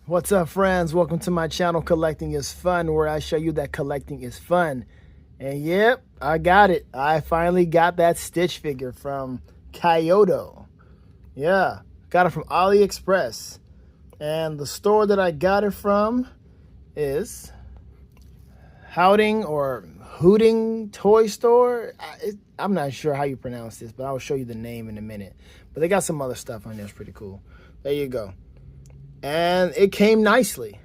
What's up, friends? Welcome to my channel, Collecting is Fun, where I show you that collecting is fun. And yep, I got it. I finally got that Stitch figure from Kaiyodo. Yeah, got it from AliExpress. And the store that I got it from is Hooting Toy Store. I'm not sure how you pronounce this, but I'll show you the name in a minute. But they got some other stuff on there. It's pretty cool. There you go. And it came nicely.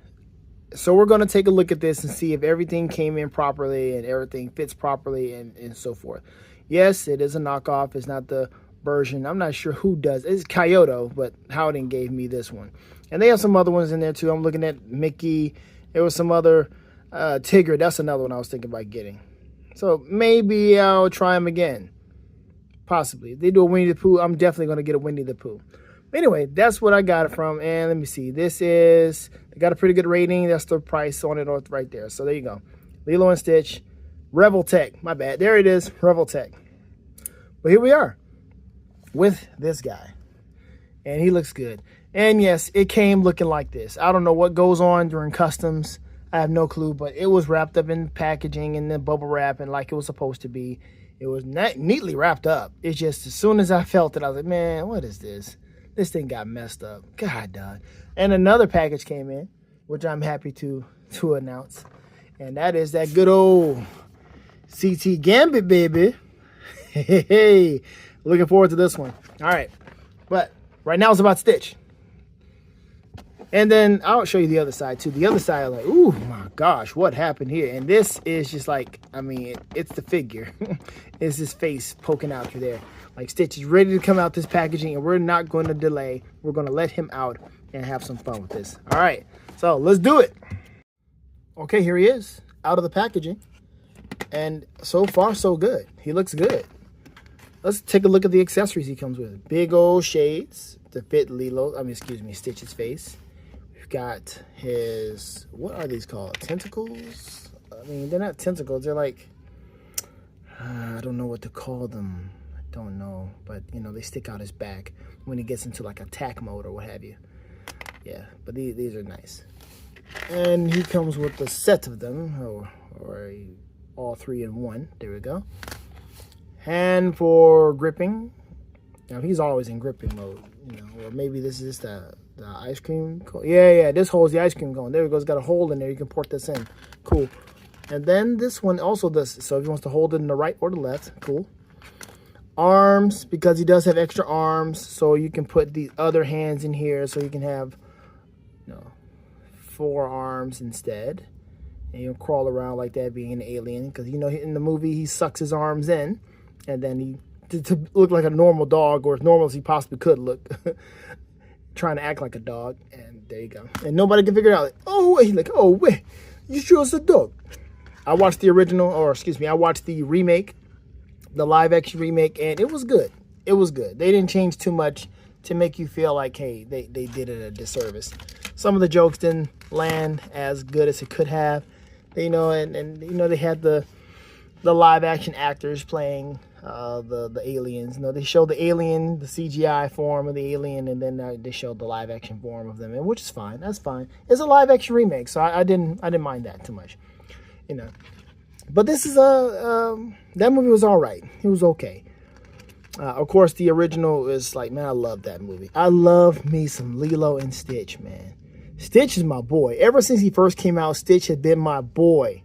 So we're going to take a look at this and see if everything came in properly and everything fits properly and so forth. Yes, it is a knockoff. It's not the version. I'm not sure who does. It's Kaiyodo, but Howden gave me this one. And they have some other ones in there too. I'm looking at Mickey. There was some other Tigger. That's another one I was thinking about getting. So maybe I'll try them again. Possibly. If they do a Winnie the Pooh, I'm definitely going to get a Winnie the Pooh. Anyway, that's what I got it from. And let me see. This is, they got a pretty good rating. That's the price on it right there. So there you go. Lilo and Stitch. Rebel Tech. My bad. There it is. Rebel Tech. But here we are with this guy. And he looks good. And yes, it came looking like this. I don't know what goes on during customs. I have no clue. But it was wrapped up in packaging and then bubble wrap and like it was supposed to be. It was neatly wrapped up. It's just as soon as I felt it, I was like, man, what is this? This thing got messed up. God, dog. And another package came in, which I'm happy to announce. And that is that good old CT Gambit, baby. Hey, looking forward to this one. All right. But right now it's about Stitch. And then I'll show you the other side, too. The other side, like, ooh, my gosh, what happened here? And this is just like, I mean, it's the figure. It's his face poking out through there. Like, Stitch is ready to come out this packaging, and we're not going to delay. We're going to let him out and have some fun with this. All right, so let's do it. Okay, here he is, out of the packaging. And so far, so good. He looks good. Let's take a look at the accessories he comes with. Big old shades to fit Stitch's face. We've got his, what are these called? Tentacles? I mean, they're not tentacles. They're like, I don't know what to call them. Don't know, but you know, they stick out his back when he gets into like attack mode or what have you. Yeah, but these are nice. And he comes with a set of them, or all three in one. There we go. Hand for gripping. Now he's always in gripping mode, you know, or maybe this is the ice cream cone. Yeah, this holds the ice cream cone. There it goes, got a hole in there. You can port this in. Cool. And then this one also does, so if he wants to hold it in the right or the left, cool. Arms, because he does have extra arms, so you can put the other hands in here, so you can have, you know, 4 arms instead, and you'll crawl around like that, being an alien, because you know in the movie he sucks his arms in, and then he to look like a normal dog, or as normal as he possibly could look, trying to act like a dog, and there you go. And nobody can figure it out. Like, oh wait, like, oh wait, you sure it's a dog? I watched the original, or excuse me, I watched the remake. The live action remake, and it was good. It was good. They didn't change too much to make you feel like, hey, they did it a disservice. Some of the jokes didn't land as good as it could have. You know, and you know, they had the live action actors playing the aliens. You know, they showed the alien, the CGI form of the alien, and then they showed the live action form of them, and which is fine. That's fine. It's a live action remake, so I didn't mind that too much. You know. But this is that movie was all right. It was okay. Of course, the original is like, man, I love that movie. I love me some Lilo and Stitch, man. Stitch is my boy. Ever since he first came out, Stitch has been my boy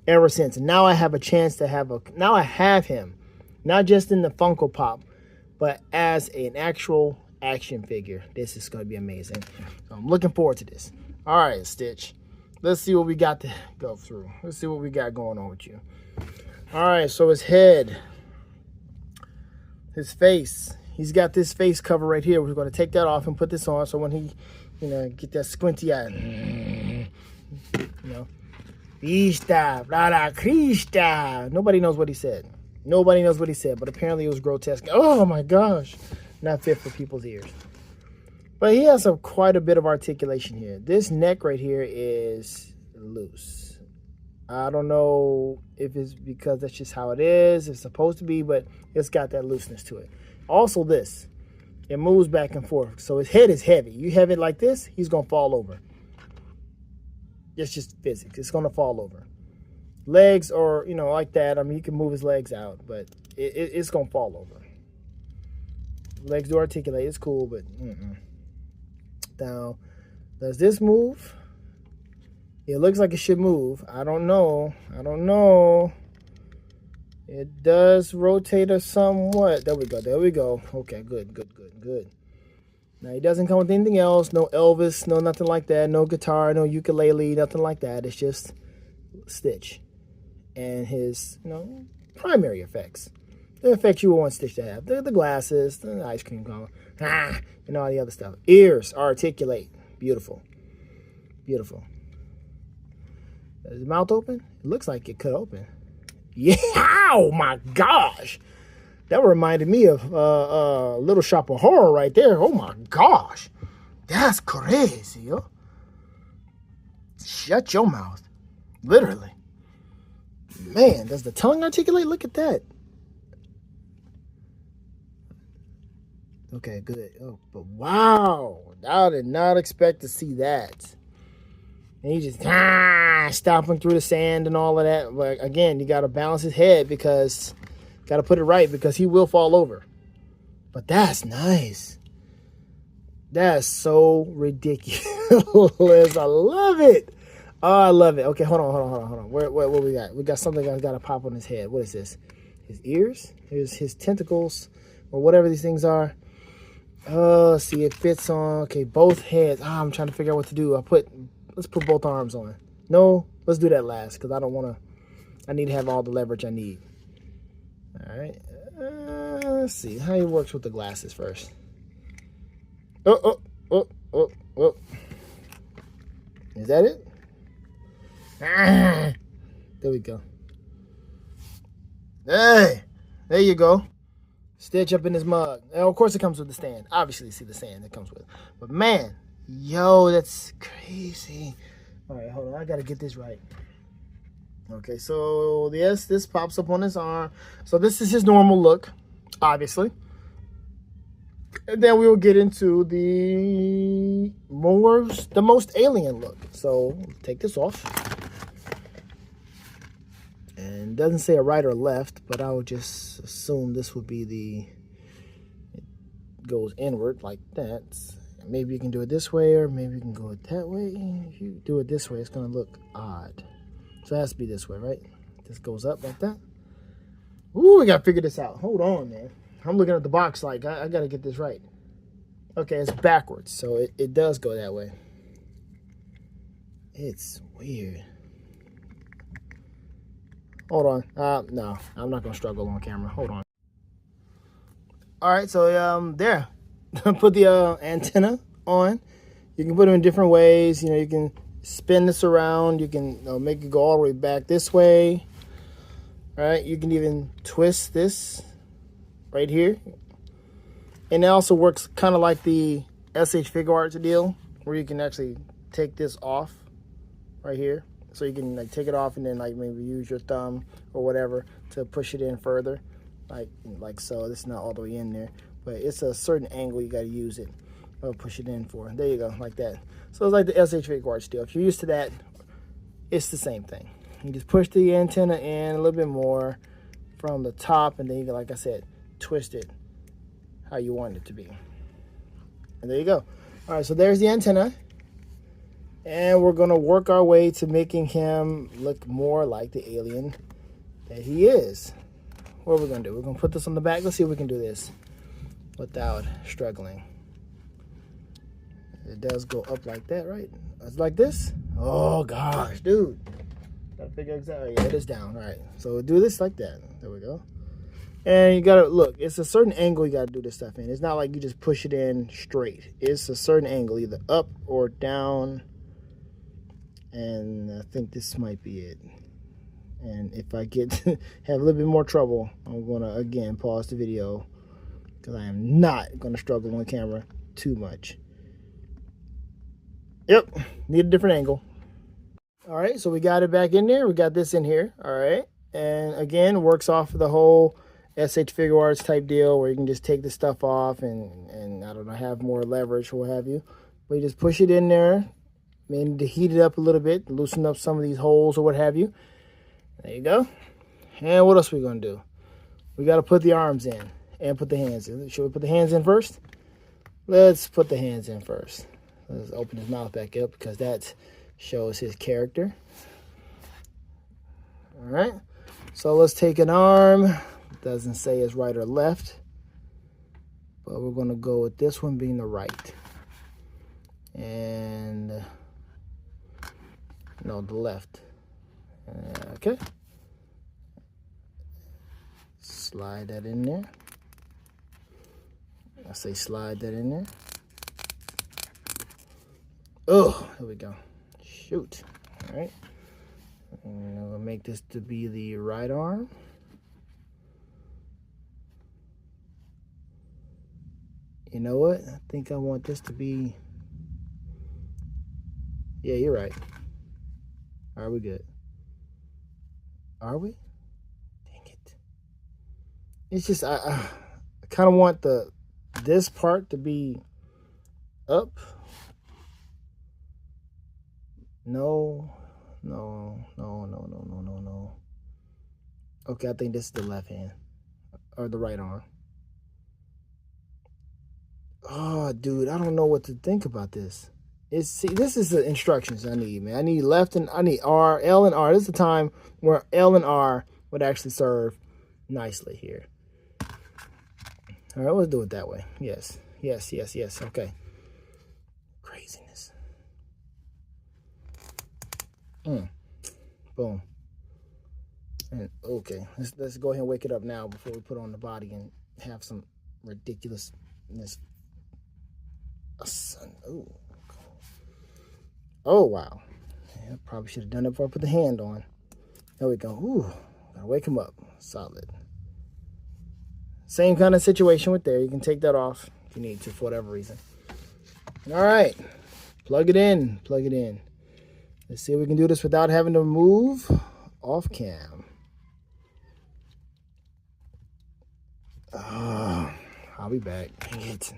ever since. And now I have a chance to now I have him, not just in the Funko Pop, but as an actual action figure. This is going to be amazing. So I'm looking forward to this. All right, Stitch. Let's see what we got to go through. Let's see what we got going on with you. All right, so his head, his face. He's got this face cover right here. We're going to take that off and put this on, so when he, you know, get that squinty eye, you know, Vista, Rara, Krista. Nobody knows what he said. Nobody knows what he said, but apparently it was grotesque. Oh my gosh, not fit for people's ears. But he has quite a bit of articulation here. This neck right here is loose. I don't know if it's because that's just how it is. It's supposed to be, but it's got that looseness to it. Also this, it moves back and forth. So his head is heavy. You have it like this, he's going to fall over. It's just physics. It's going to fall over. Legs are, you know, like that. I mean, you can move his legs out, but it's going to fall over. Legs do articulate. It's cool, but Now, does this move? It looks like it should move. I don't know. I don't know. It does rotate us somewhat. There we go. There we go. Okay, good, good, good, good. Now, he doesn't come with anything else. No Elvis, no nothing like that. No guitar, no ukulele, nothing like that. It's just Stitch and his, you know, primary effects. The effects you want Stitch to have. The glasses, the ice cream cone, and all the other stuff. Ears articulate. Beautiful. Beautiful. Is his mouth open? It looks like it could open. Yeah! Oh my gosh! That reminded me of Little Shop of Horror right there. Oh my gosh. That's crazy, yo. Shut your mouth. Literally. Man, does the tongue articulate? Look at that. Okay, good. Oh, but wow. I did not expect to see that. And he just stomping through the sand and all of that. But again, you got to balance his head because... Got to put it right because he will fall over. But that's nice. That's so ridiculous. I love it. Oh, I love it. Okay, hold on. What we got? We got something that's got to pop on his head. What is this? His ears? His tentacles or whatever these things are. Oh, see, it fits on. Okay, both heads. I'm trying to figure out what to do. Let's put both arms on. No, let's do that last because I need to have all the leverage I need. All right, let's see how he works with the glasses first. Oh. Is that it? There we go. Hey, there you go. Stitch up in his mug. And of course it comes with the stand. Obviously, you see the stand it comes with. But man, yo, that's crazy. All right, hold on. I got to get this right. Okay, so yes, this pops up on his arm. So this is his normal look, obviously. And then we will get into the most alien look. So take this off. And it doesn't say a right or left, but I would just assume this would be it goes inward like that. Maybe you can do it this way, or maybe you can go it that way. If you do it this way, it's gonna look odd. So it has to be this way, right? This goes up like that. Ooh, we gotta figure this out. Hold on, man. I'm looking at the box like, I gotta get this right. Okay, it's backwards, so it does go that way. It's weird. Hold on. No, I'm not gonna struggle on camera. Hold on. All right, so there. Put the antenna on. You can put them in different ways. You know, you can spin this around. You can make it go all the way back this way. All right, you can even twist this right here. And it also works kind of like the SH Figure Arts deal, where you can actually take this off right here. So you can like take it off and then like maybe use your thumb or whatever to push it in further, like so. This is not all the way in there, but it's a certain angle you got to use it or push it in for. There you go, like that. So it's like the SH Figure Arts deal. If you're used to that, it's the same thing. You just push the antenna in a little bit more from the top, and then you can, like I said, twist it how you want it to be. And there you go. All right, so there's the antenna. And we're going to work our way to making him look more like the alien that he is. What are we going to do? We're going to put this on the back. Let's see if we can do this without struggling. It does go up like that, right? It's like this. Oh, gosh, dude. Got to figure exactly. Yeah, it is down. All right. So we'll do this like that. There we go. And you got to look. It's a certain angle you got to do this stuff in. It's not like you just push it in straight. It's a certain angle, either up or down. And I think this might be it. And if I have a little bit more trouble, I'm going to, again, pause the video because I am not going to struggle on camera too much. Yep, need a different angle. All right, so we got it back in there. We got this in here, all right? And again, works off the whole SH Figure Arts type deal where you can just take the stuff off and I don't know, have more leverage or what have you. But you just push it in there, maybe to heat it up a little bit, loosen up some of these holes or what have you. There you go. And what else are we going to do? We got to put the arms in and put the hands in. Should we put the hands in first? Let's put the hands in first. Let's open his mouth back up because that shows his character. All right. So let's take an arm. It doesn't say it's right or left, but we're going to go with this one being the right. And no, the left. Okay. Slide that in there. I say slide that in there. Oh, here we go. Shoot. All right. And I'm going to make this to be the right arm. You know what? I think I want this to be... Yeah, you're right. Are we good? Are we? Dang it. It's just, I kind of want this part to be up. No. Okay, I think this is the left hand. Or the right arm. Oh, dude, I don't know what to think about this. See, this is the instructions I need, man. I need left and I need R, L and R. This is the time where L and R would actually serve nicely here. All right, let's do it that way. Yes. Okay. Craziness. Boom. And okay, let's go ahead and wake it up now before we put it on the body and have some ridiculousness. Oh wow. Yeah, probably should have done it before I put the hand on. There we go. Ooh, gotta wake him up. Solid. Same kind of situation with there. You can take that off if you need to for whatever reason. All right, plug it in. Let's see if we can do this without having to move off cam. I'll be back. Dang it.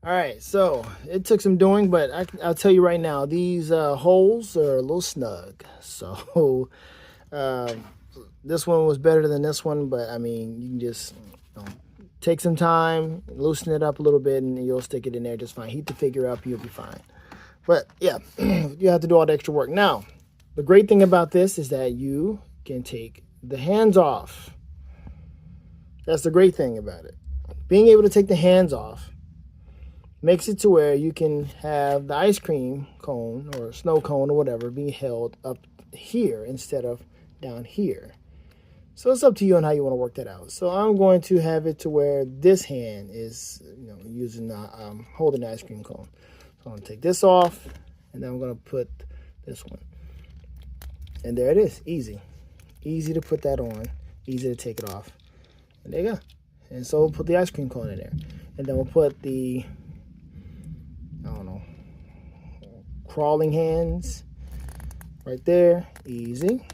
All right, so it took some doing, but I'll tell you right now, these holes are a little snug. So this one was better than this one, but I mean, you can just take some time, loosen it up a little bit, and you'll stick it in there just fine. Heat the figure up, you'll be fine. But yeah, you have to do all the extra work. Now, the great thing about this is that you can take the hands off. That's the great thing about it. Being able to take the hands off makes it to where you can have the ice cream cone or snow cone or whatever being held up here instead of down here. So it's up to you on how you want to work that out. So I'm going to have it to where this hand is, using the holding the ice cream cone. So I'm going to take this off, and then I'm going to put this one. And there it is. Easy. Easy to put that on. Easy to take it off. And there you go. And so we'll put the ice cream cone in there. And then we'll put the, crawling hands right there. Easy.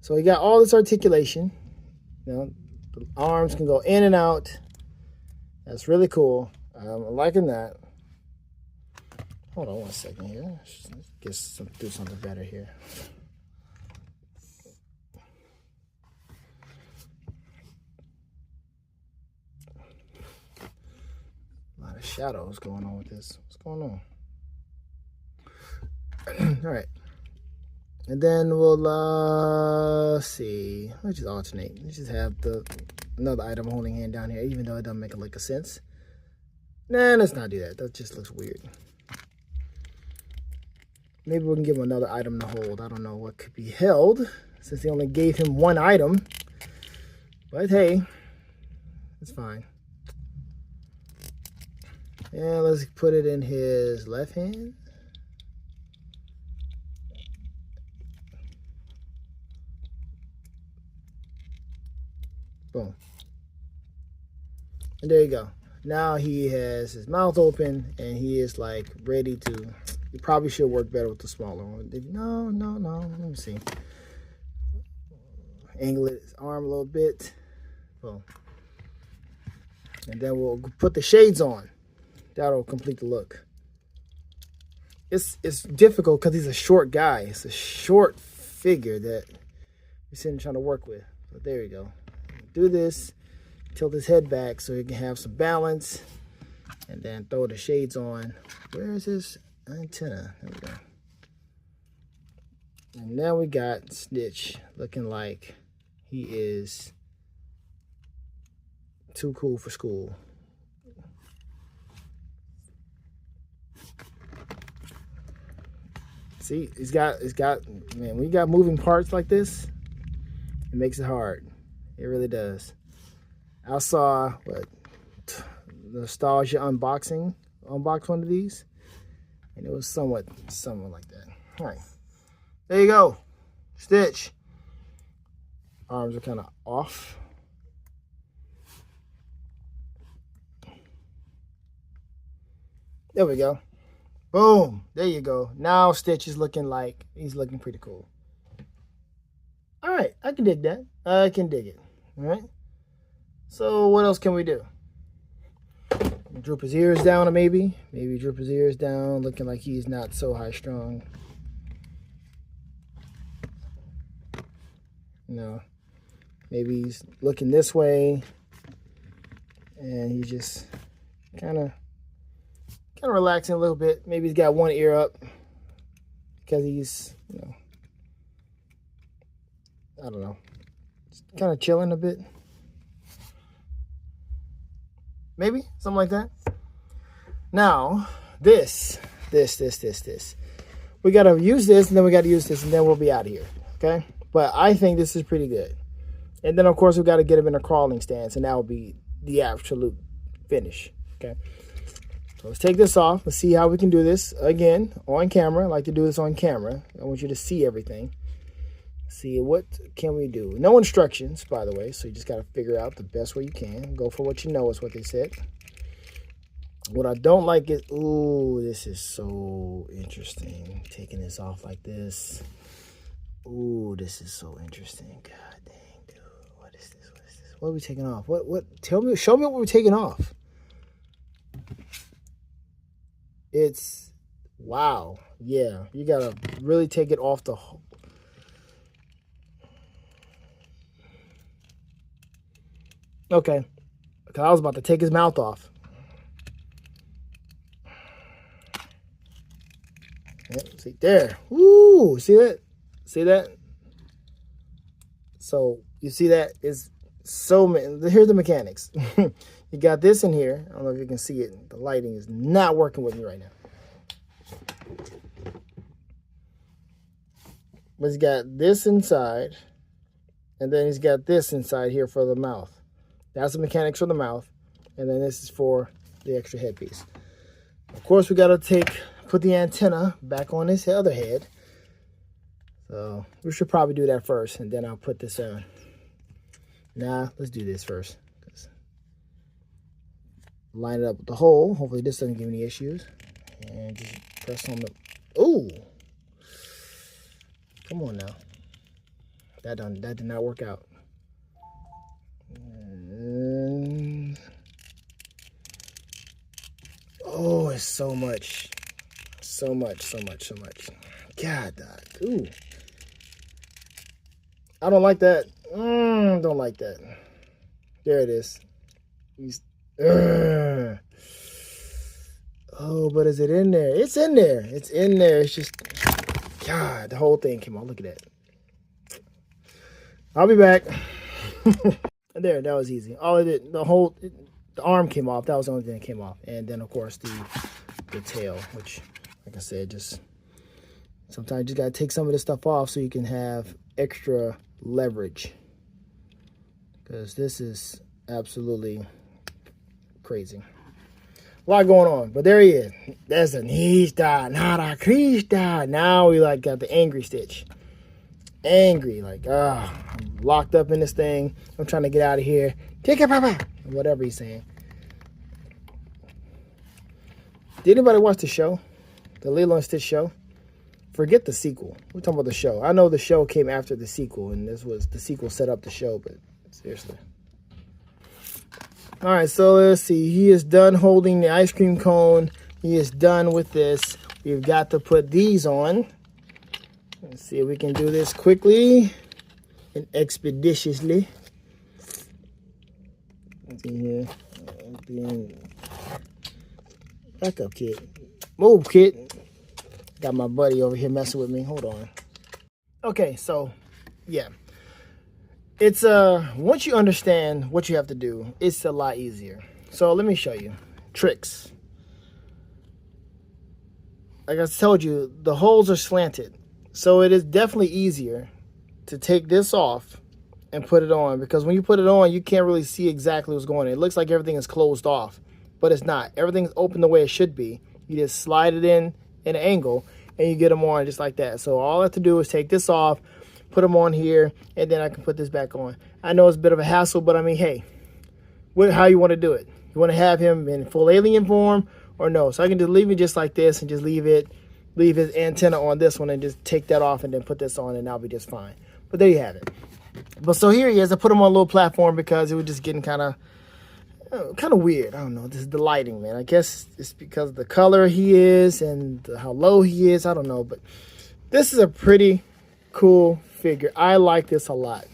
So we got all this articulation. The arms can go in and out. That's really cool. I'm liking that. Hold on one second here. Let's do something better here. A lot of shadows going on with this. What's going on? All right. And then we'll see. Let's just alternate. Let's just have another item holding hand down here, even though it doesn't make a lick of sense. Nah, let's not do that. That just looks weird. Maybe we can give him another item to hold. I don't know what could be held, since they only gave him one item. But hey, it's fine. And let's put it in his left hand. Boom. And there you go. Now he has his mouth open and he is like ready to. He probably should work better with the smaller one. No. Let me see. Angle his arm a little bit. Boom. And then we'll put the shades on. That'll complete the look. It's difficult because he's a short guy. It's a short figure that we're sitting trying to work with. But there you go. Do this, tilt his head back so he can have some balance, and then throw the shades on. Where is his antenna? There we go. And now we got Stitch looking like he is too cool for school. See, it's got, man, when you got moving parts like this, it makes it hard. It really does. I saw, Nostalgia unboxed one of these, and it was somewhat like that. All right, there you go, Stitch. Arms are kind of off. There we go. Boom. There you go. Now Stitch is looking like he's looking pretty cool. All right. I can dig that. I can dig it. All right. So what else can we do? Droop his ears down, maybe. Maybe droop his ears down, looking like he's not so high strung. No. Maybe he's looking this way, and he's just kind of relaxing a little bit. Maybe he's got one ear up because he's, I don't know, kind of chilling a bit. Maybe something like that. Now, this. We got to use this, and then we got to use this, and then we'll be out of here. Okay? But I think this is pretty good. And then, of course, we got to get him in a crawling stance, and that will be the absolute finish. Okay? So let's take this off. Let's see how we can do this again on camera. I like to do this on camera. I want you to see everything. See, what can we do? No instructions, by the way, so you just got to figure out the best way you can. Go for what you know is what they said. What I don't like is, ooh, this is so interesting. Taking this off like this. Ooh, this is so interesting. God dang, dude. What is this? What is this? What are we taking off? Tell me, show me what we're taking off. It's, wow. Yeah, you got to really take it off the whole. Okay, because I was about to take his mouth off. Yep, see, there. Ooh, see that? See that? So, you see that? It's so many. Here's the mechanics. You got this in here. I don't know if you can see it. The lighting is not working with me right now. But he's got this inside. And then he's got this inside here for the mouth. That's the mechanics for the mouth. And then this is for the extra headpiece. Of course, we got to put the antenna back on his other head. So we should probably do that first. And then I'll put this on. Nah, let's do this first. Line it up with the hole. Hopefully this doesn't give any issues. And just press on the... Ooh! Come on now. That did not work out. Oh, it's so much. So much. God, ooh. I don't like that. Don't like that. There it is. Oh, but is it in there? It's in there. It's in there. It's just, God, the whole thing came out. Look at that. I'll be back. There, that was easy. All it did, the arm came off. That was the only thing that came off. And then, of course, the tail, which, like I said, just sometimes you just got to take some of this stuff off so you can have extra leverage. Because this is absolutely crazy. A lot going on, but there he is. That's a nista, not a Krista. Now we got the angry Stitch. Angry, I'm locked up in this thing. I'm trying to get out of here. Take it, Papa. Whatever he's saying. Did anybody watch the show? The Lilo and Stitch show? Forget the sequel. We're talking about the show. I know the show came after the sequel, and the sequel set up the show, but seriously. All right, so let's see. He is done holding the ice cream cone. He is done with this. We've got to put these on. Let's see if we can do this quickly and expeditiously. Let's see here. Back up, kid. Move, kid. Got my buddy over here messing with me. Hold on. Okay, so yeah. It's once you understand what you have to do, it's a lot easier. So let me show you. Tricks. Like I told you, the holes are slanted. So it is definitely easier to take this off and put it on, because when you put it on, you can't really see exactly what's going on. It looks like everything is closed off, but it's not. Everything's open the way it should be. You just slide it in an angle and you get them on just like that. So all I have to do is take this off, put them on here, and then I can put this back on. I know it's a bit of a hassle, but I mean, hey, how you want to do it? You want to have him in full alien form or no? So I can just leave it just like this and just leave his antenna on this one and just take that off and then put this on, and I'll be just fine. But there you have it. But so here he is. I put him on a little platform because it was just getting kind of weird. I don't know. This is the lighting, man. I guess it's because of the color he is and how low he is. I don't know. But this is a pretty cool figure. I like this a lot.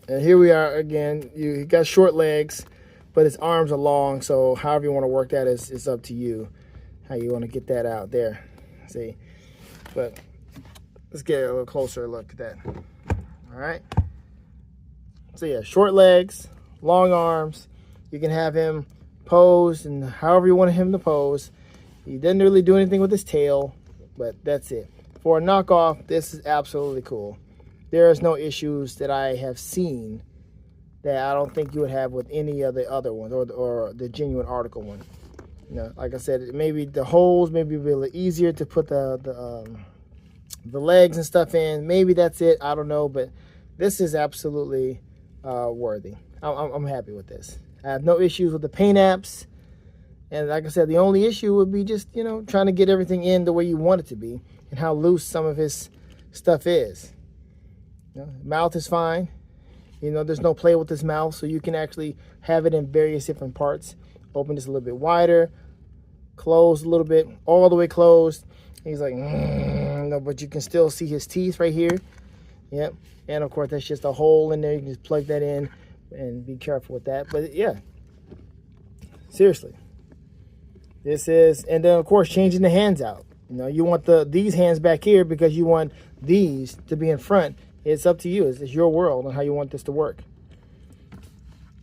And here we are again. He got short legs, but his arms are long. So however you want to work that is up to you. How you want to get that out there. See? But let's get a little closer look at that. All right. So yeah, short legs, long arms. You can have him pose and however you want him to pose. He doesn't really do anything with his tail, but that's it. For a knockoff, this is absolutely cool. There is no issues that I have seen that I don't think you would have with any of the other ones, or the genuine article one. You know, like I said, maybe the holes may be really easier to put the legs and stuff in. Maybe that's it. I don't know, but this is absolutely worthy. I'm happy with this. I have no issues with the paint apps. And like I said, the only issue would be just, you know, trying to get everything in the way you want it to be and how loose some of his stuff is. You know, mouth is fine. You know, there's no play with this mouth, so you can actually have it in various different parts. Open this a little bit wider, close a little bit, all the way closed. He's like, no, but you can still see his teeth right here. Yep. And of course, that's just a hole in there. You can just plug that in and be careful with that. But yeah, seriously, this is, and then of course, changing the hands out. You know, you want these hands back here because you want these to be in front. It's up to you. It's your world and how you want this to work.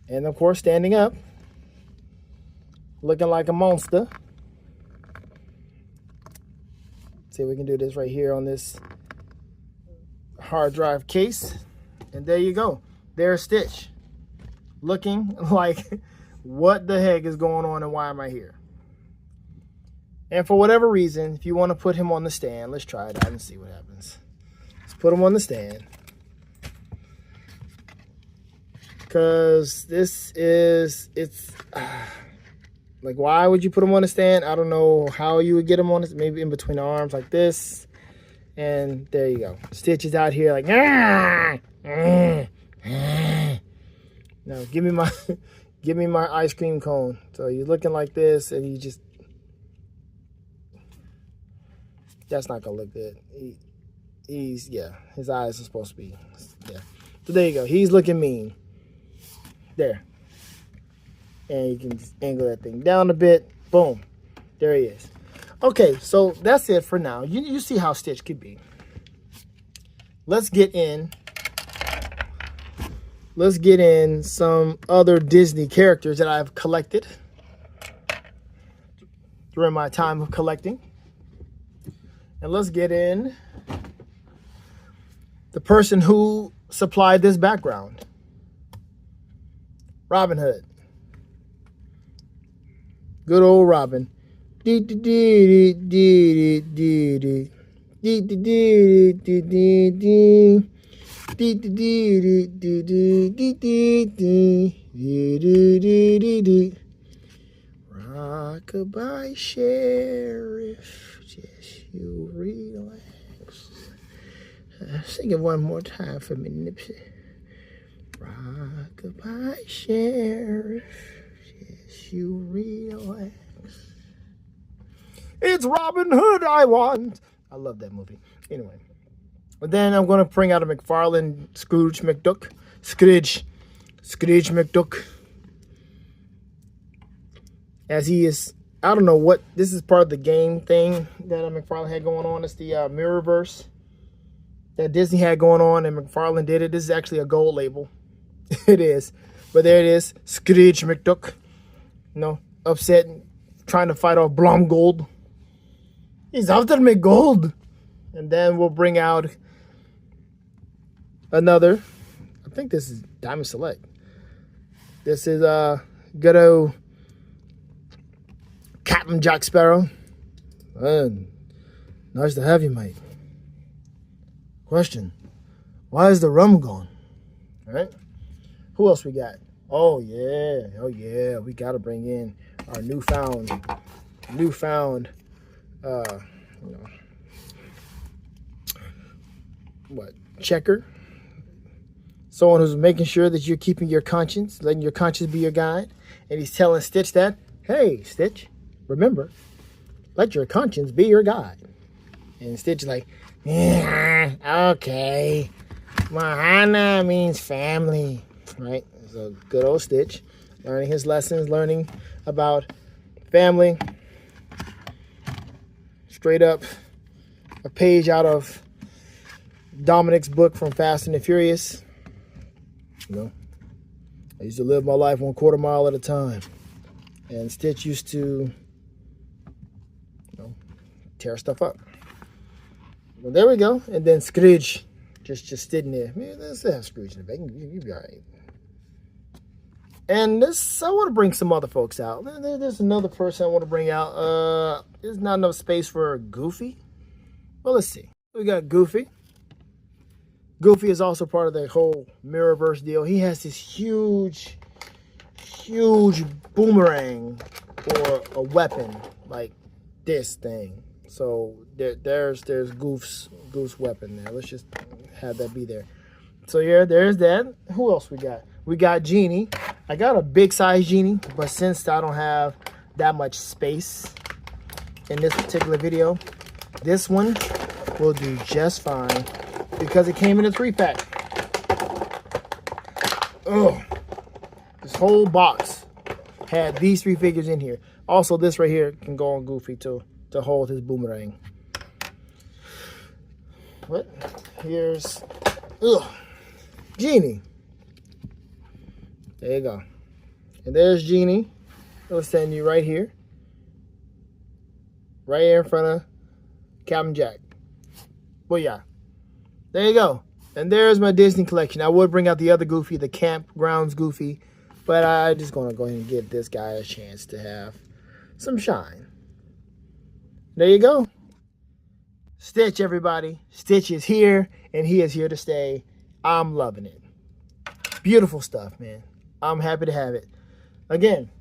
And of course, standing up, looking like a monster. See if we can do this right here on this hard drive case. And there you go. There's Stitch. Looking like, what the heck is going on and why am I here? And for whatever reason, if you want to put him on the stand, let's try it out and see what happens. Let's put him on the stand. Because this is, like, why would you put him on the stand? I don't know how you would get him on this. Maybe in between the arms like this. And there you go. Stitch is out here like, no, give me my ice cream cone. So you're looking like this, and you just, that's not gonna look good. Yeah, his eyes are supposed to be, yeah. So there you go. He's looking mean. There. And you can just angle that thing down a bit. Boom. There he is. Okay, so that's it for now. You see how Stitch could be. Let's get in some other Disney characters that I've collected during my time of collecting. And let's get in the person who supplied this background. Robin Hood. Good old Robin. Rockabye Sheriff, just you relax. Sing it one more time for me, Nipsey. Rockabye Sheriff. Yes, you relax. It's Robin Hood I want. I love that movie. Anyway. But then I'm going to bring out a McFarlane Scrooge McDuck. Scrooge McDuck. As he is, I don't know what, this is part of the game thing that McFarlane had going on. It's the Mirrorverse that Disney had going on, and McFarlane did it. This is actually a gold label. It is. But there it is. Scrooge McDuck. You know, upset, trying to fight off Blomgold. He's after me gold. And then we'll bring out another. I think this is Diamond Select. This is good old Captain Jack Sparrow. Nice to have you, mate. Question: why is the rum gone? All right. Who else we got? Oh yeah. We got to bring in our newfound, checker. Someone who's making sure that you're keeping your conscience, letting your conscience be your guide. And he's telling Stitch that, hey, Stitch, remember, let your conscience be your guide. And Stitch is like, yeah, okay. Mahana means family, right? So good old Stitch, learning his lessons, learning about family. Straight up a page out of Dominic's book from Fast and the Furious. You know, I used to live my life 1/4 mile at a time. And Stitch used to, tear stuff up. Well, there we go. And then Scrooge just sitting there. Man, let's have Scrooge in the back. You'll be all right. And this, I want to bring some other folks out. There's another person I want to bring out. There's not enough space for Goofy. Well, let's see. We got Goofy. Goofy is also part of the whole Mirrorverse deal. He has this huge boomerang or a weapon like this thing. So there's Goof's weapon there. Let's just have that be there. So yeah, there's that. Who else we got? We got Genie. I got a big size Genie, but since I don't have that much space in this particular video, this one will do just fine because it came in a 3-pack. Ugh. This whole box had these 3 figures in here. Also, this right here can go on Goofy to hold his boomerang. What? Here's Genie. There you go. And there's Genie. It'll stand you right here. Right here in front of Captain Jack. Well, yeah. There you go. And there's my Disney collection. I would bring out the other Goofy, the Campgrounds Goofy. But I'm just going to go ahead and give this guy a chance to have some shine. There you go. Stitch, everybody. Stitch is here, and he is here to stay. I'm loving it. Beautiful stuff, man. I'm happy to have it. Again,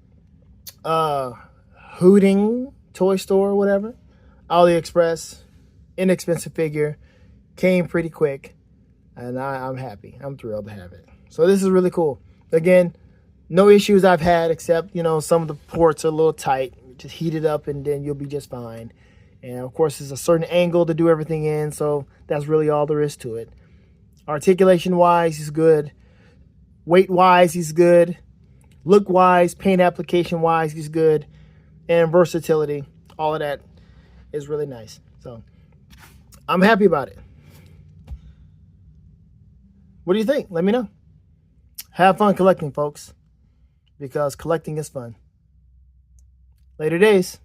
Hooting Toy Store or whatever, AliExpress, inexpensive figure, came pretty quick, and I'm happy. I'm thrilled to have it. So this is really cool. Again, no issues I've had except, some of the ports are a little tight. Just heat it up and then you'll be just fine. And of course, there's a certain angle to do everything in, so that's really all there is to it. Articulation-wise, he's good. Weight-wise, he's good. Look-wise, paint application-wise, he's good. And versatility, all of that is really nice. So I'm happy about it. What do you think? Let me know. Have fun collecting, folks, because collecting is fun. Later days.